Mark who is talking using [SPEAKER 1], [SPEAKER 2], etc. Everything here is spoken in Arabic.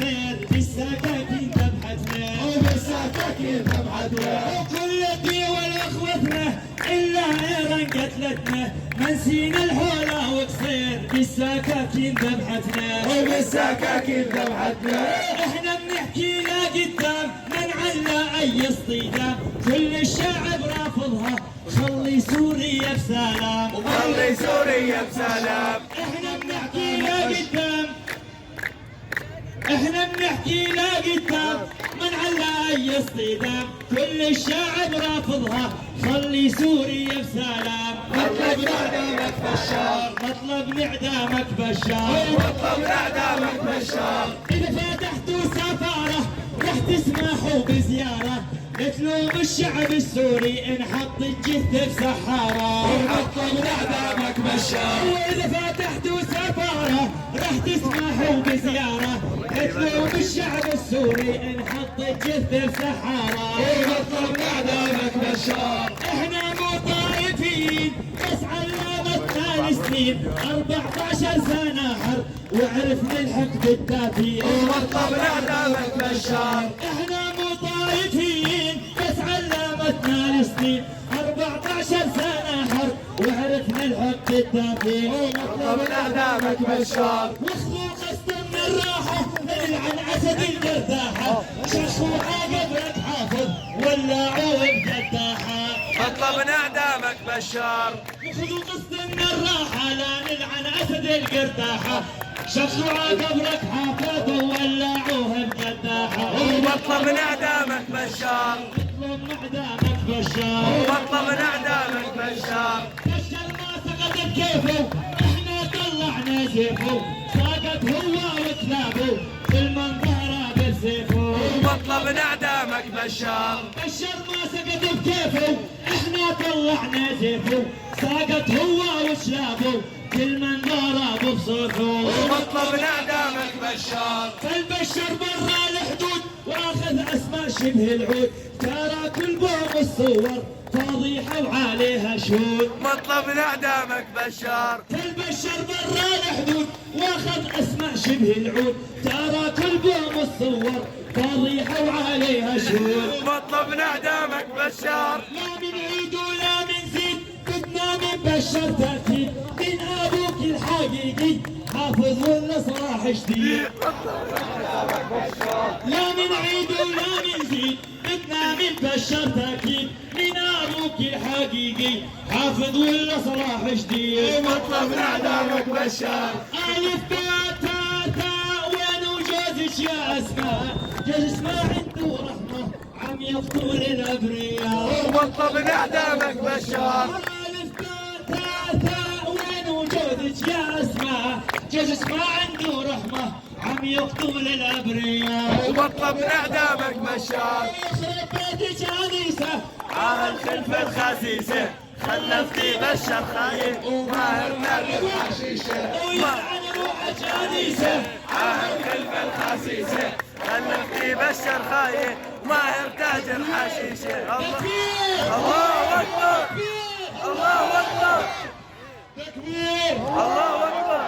[SPEAKER 1] وقصير بالسكاكين ذبحتنا
[SPEAKER 2] وبالسكاكين ذبحتنا
[SPEAKER 1] وكل الدول اخوتنا الا ايران قتلتنا ما نسينا الحوله وقصير بالسكاكين ذبحتنا
[SPEAKER 2] وبالسكاكين ذبحتنا
[SPEAKER 1] احنا بنحكي لا قدام منعنا اي اصطدام كل الشعب رافضها خلي سوريا بسلام
[SPEAKER 2] وخلي سوريا بسلام
[SPEAKER 1] احنا بنحكي لا قدام احنا بنحكي لا قدام منعنا اي اصطدام كل الشعب رافضها خلي سوريا بسلام
[SPEAKER 2] مطلب اعدامك بشار
[SPEAKER 1] مطلب اعدامك بشار
[SPEAKER 2] مطلب اعدامك بشار
[SPEAKER 1] إذا فتحتوا سفارة رح تسمحوا بزيارة تلوم الشعب السوري إن حط الجثة بسحارة
[SPEAKER 2] مطلب اعدامك بشار
[SPEAKER 1] وإذا فتحتوا سفارة رح تسمحوا بزيارة تلوم الشعب السوري إن حط الجثة بسحارة
[SPEAKER 2] مطلب اعدامك بشار
[SPEAKER 1] إحنا مو طائفين بس علمتنا السنين 14 سنة حرب وعرفنا الحقد التافهين
[SPEAKER 2] مطلب اعدامك بشار
[SPEAKER 1] احنا مو طائفين بس علمتنا السنين 14 سنة حرب وعرفنا الحق التافهين
[SPEAKER 2] مطلب اعدامك بشار
[SPEAKER 1] وخذوا قسط من الراحة نلعن اسد القرداحة شخوا قبرك حافظ ولعوه بقداحة
[SPEAKER 2] مطلب اعدامك بشار
[SPEAKER 1] وخذوا قسط من الراحة لا نلعن اسد القرداحة شخوا قبرك حافظ وولعوه بقداحة
[SPEAKER 2] مطلب اعدامك بشار
[SPEAKER 1] مطلب اعدامك بشار
[SPEAKER 2] مطلب اعدامك بشار
[SPEAKER 1] بشر ما سقط بكيفه احنا طلعنا سيفه ساقط هو وكلابه بالمنظره بسيفه
[SPEAKER 2] مطلب اعدامك بشار
[SPEAKER 1] بشر ما سقط بكيفه احنا طلعنا سيفه ساقط هو وشلابه بالمنظره بصيفه
[SPEAKER 2] مطلب اعدامك بشار
[SPEAKER 1] فالبشر برا الحدود واخذ اسماء شبه العود ترى كل بوم الصور فضيحه وعليها شهود
[SPEAKER 2] مطلب اعدامك بشار
[SPEAKER 1] فالبشر برا الحدود واخذ اسماء شبه العود ترى كل بوم الصور فضيحه وعليها شهود
[SPEAKER 2] مطلب اعدامك بشار
[SPEAKER 1] لا من عيد ولا من زيد بدنا من بشر تاكيد من ابوك الحقيقي حافظ ولا صلاح جديد لا من عيد ولا من زيد بدنا من بشر تاكيد من ابوك الحقيقي حافظ ولا صلاح جديد
[SPEAKER 2] مطلب اعدامك بشار
[SPEAKER 1] الف باء تاء تاء وين وجوزك يا اسماء جوزك ما عنده رحمه عم يقتل الابرياء
[SPEAKER 2] مطلب اعدامك بشار
[SPEAKER 1] الف باء تاء تاء وين وجودك يا اسماء جوزك ما عنده رحمه عم يقتل الابرياء
[SPEAKER 2] مطلب اعدامك بشار
[SPEAKER 1] يخرب بيتك انيسه
[SPEAKER 2] الخلف الخسيسه خلفتي بشر خاين وماهر نادي الحشيشه
[SPEAKER 1] ويلعن روحك انيسه
[SPEAKER 2] الخلف الخسيسه خلفتي بشر خاين ماهر تاجر حشيشه
[SPEAKER 1] تكبير
[SPEAKER 2] الله اكبر
[SPEAKER 1] تكبير
[SPEAKER 2] الله اكبر
[SPEAKER 1] تكبير
[SPEAKER 2] الله اكبر